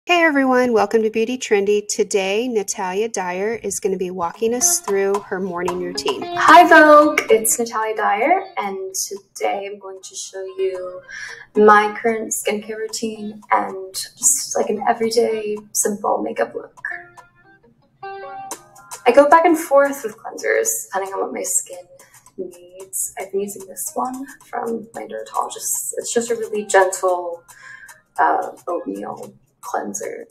Hey everyone, welcome to Beauty Trendy. Today, Natalia Dryer is going to be walking us through her morning routine. Hi Vogue, it's Natalia Dryer, and today I'm going to show you my current skincare routine and just like an everyday simple makeup look. I go back and forth with cleansers depending on what my skin needs. I've been using this one from my dermatologist. It's just a really gentle oatmeal cleanser.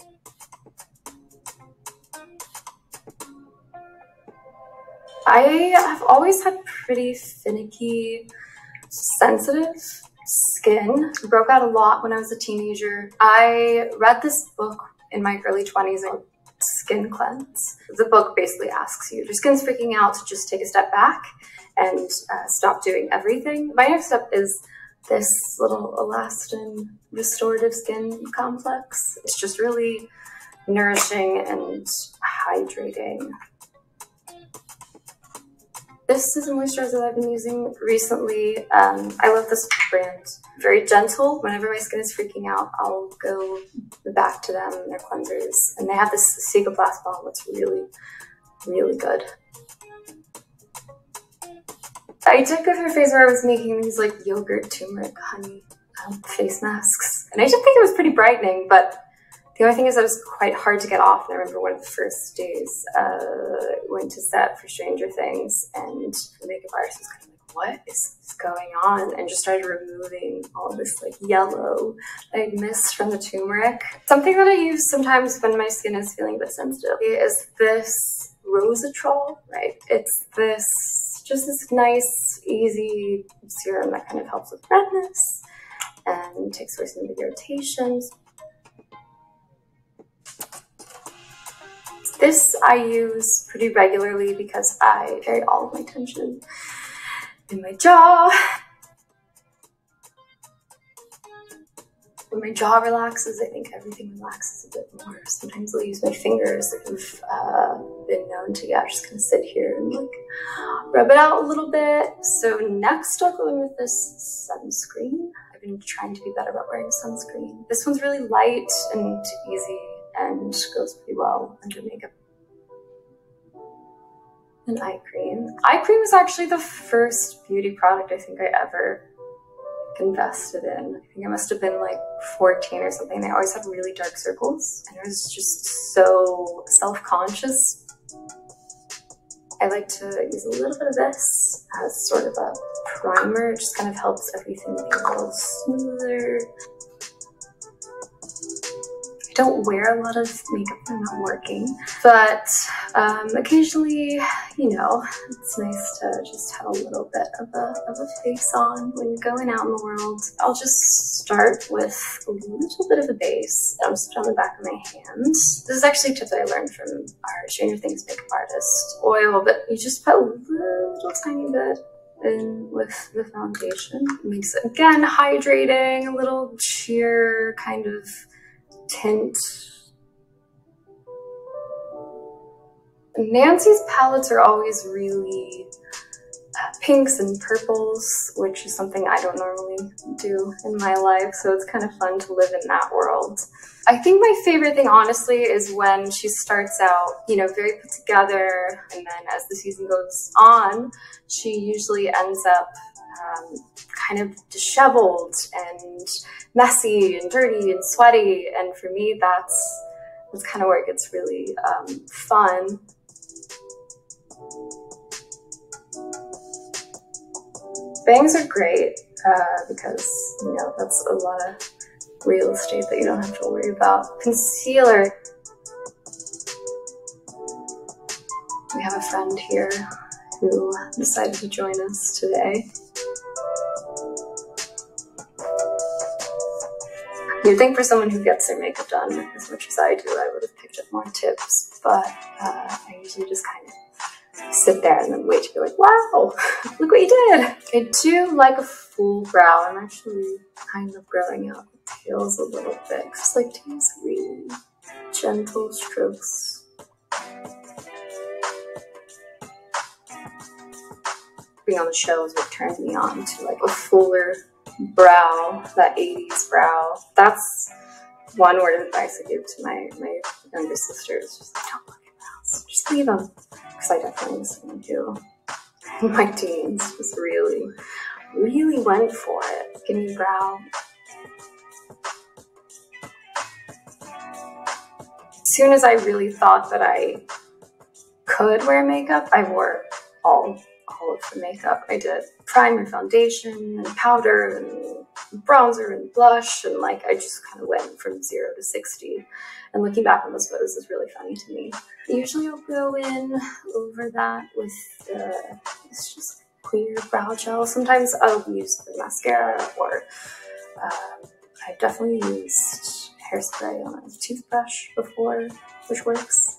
I have always had pretty finicky, sensitive skin. I broke out a lot when I was a teenager. I read this book in my early 20s on skin cleanse. The book basically asks you, if your skin's freaking out, to just take a step back and stop doing everything. My next step is this little elastin restorative skin complex. It's just really nourishing and hydrating. This is a moisturizer that I've been using recently. I love this brand. Very gentle. Whenever my skin is freaking out, I'll go back to them and their cleansers. And they have this Cicaplast balm that's really, really good. I did go through a phase where I was making these like yogurt, turmeric, honey face masks. And I did think it was pretty brightening, but the only thing is that it was quite hard to get off. And I remember one of the first days I went to set for Stranger Things, and the makeup artist was kind of like, what is going on? And just started removing all this like yellow that I'd missed from the turmeric. Something that I use sometimes when my skin is feeling a bit sensitive is this Rosatrol, right? It's just this nice, easy serum that kind of helps with redness and takes away some of the irritations. This I use pretty regularly because I carry all of my tension in my jaw. When my jaw relaxes, I think everything relaxes a bit more. Sometimes I'll use my fingers that have been known to just kind of sit here and like rub it out a little bit. So next I'll go in with this sunscreen. I've been trying to be better about wearing sunscreen. This one's really light and easy and goes pretty well under makeup. And eye cream. Eye cream is actually the first beauty product I think I ever invested in. I think I must have been like 14 or something. I always had really dark circles and I was just so self-conscious. I like to use a little bit of this as sort of a primer. It just kind of helps everything be a little smoother. I don't wear a lot of makeup when I'm not working, but occasionally, you know, it's nice to just have a little bit of a face on when you're going out in the world. I'll just start with a little bit of a base. I'll just put on the back of my hand. This is actually a tip that I learned from our Stranger Things makeup artist. Oil, but you just put a little tiny bit in with the foundation. It makes it, again, hydrating, a little sheer kind of tint. Nancy's palettes are always really pinks and purples, which is something I don't normally do in my life, so it's kind of fun to live in that world. I think my favorite thing, honestly, is when she starts out, you know, very put together, and then as the season goes on, she usually ends up kind of disheveled and messy and dirty and sweaty, and for me that's kind of where it gets really fun. Bangs are great because, you know, that's a lot of real estate that you don't have to worry about. Concealer. We have a friend here who decided to join us today. You'd think for someone who gets their makeup done as much as I do, I would have picked up more tips, but I usually just kind of sit there and then wait to be like, wow, look what you did. I do like a full brow. I'm actually kind of growing out the tails a little bit. I just like to use really gentle strokes. Being on the show is what turns me on to like a fuller brow, that 80s brow. That's one word of advice I give to my younger sister is just don't look at brows. Just leave them. Because I definitely was going to. In my teens, just really went for it. Skinny brow. As soon as I really thought that I could wear makeup, I wore all of the makeup. I did primer, foundation, and powder, and bronzer, and blush, and like I just kind of went from 0 to 60. And looking back on those photos is really funny to me. Usually I'll go in over that with it's just clear brow gel. Sometimes I'll use the mascara, or I've definitely used hairspray on a toothbrush before, which works.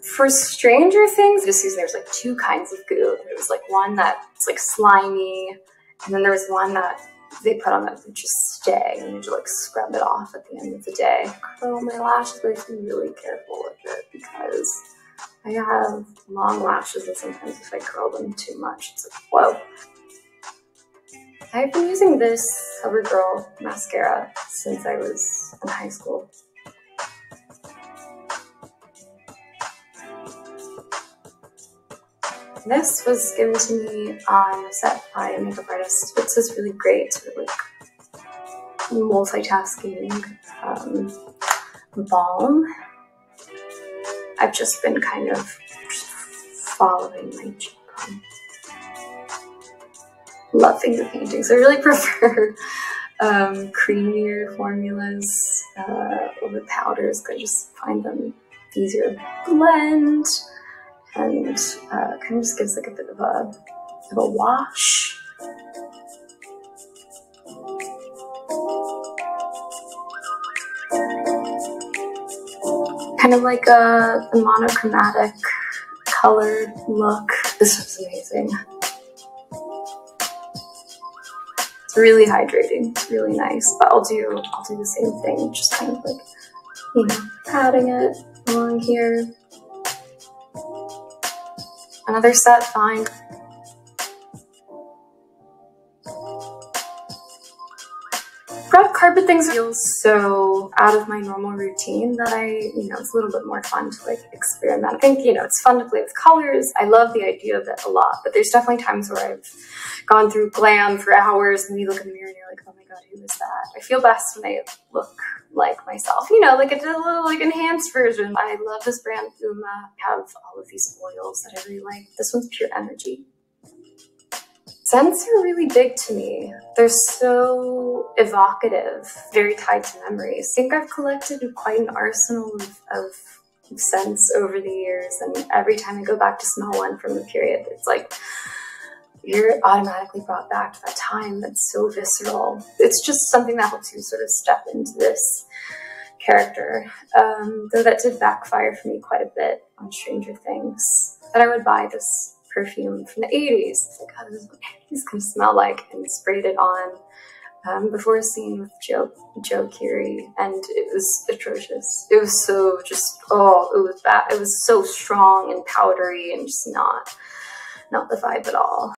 For Stranger Things, there's like two kinds of goo. There was like one that's like slimy, and then there was one that they put on that would just stay, and you just like scrub it off at the end of the day. Curl my lashes, but I have to be really careful with it because I have long lashes, and sometimes if I curl them too much, it's like, whoa. I've been using this CoverGirl mascara since I was in high school. This was given to me on set by a makeup artist. It's just really great sort of like multitasking balm. I've just been kind of just following my cheekbone. Love finger painting, so I really prefer creamier formulas over powders because I just find them easier to blend, and kind of just gives like a bit of a wash. Kind of like a monochromatic colored look. This was amazing. It's really hydrating. It's really nice. But I'll do the same thing, just kind of like, you know, patting it along here. Another set find. Red carpet things feel so out of my normal routine that it's a little bit more fun to like experiment. I think, it's fun to play with colors. I love the idea of it a lot, but there's definitely times where I've gone through glam for hours and you look in the mirror and you're like, oh my God, who is that? I feel best when I look like myself, like a little like enhanced version. I love this brand, Uma. I have all of these oils that I really like. This one's Pure Energy. Scents are really big to me. They're so evocative, very tied to memories. I think I've collected quite an arsenal of scents over the years, and every time I go back to smell one from the period, it's like you're automatically brought back to that time that's so visceral. It's just something that helps you sort of step into this character. Though that did backfire for me quite a bit on Stranger Things. That I would buy this perfume from the 80s. It's like, oh, this is what 80s can smell like, and sprayed it on before a scene with Joe Keery, and it was atrocious. It was so just, it was bad. It was so strong and powdery and just not the vibe at all.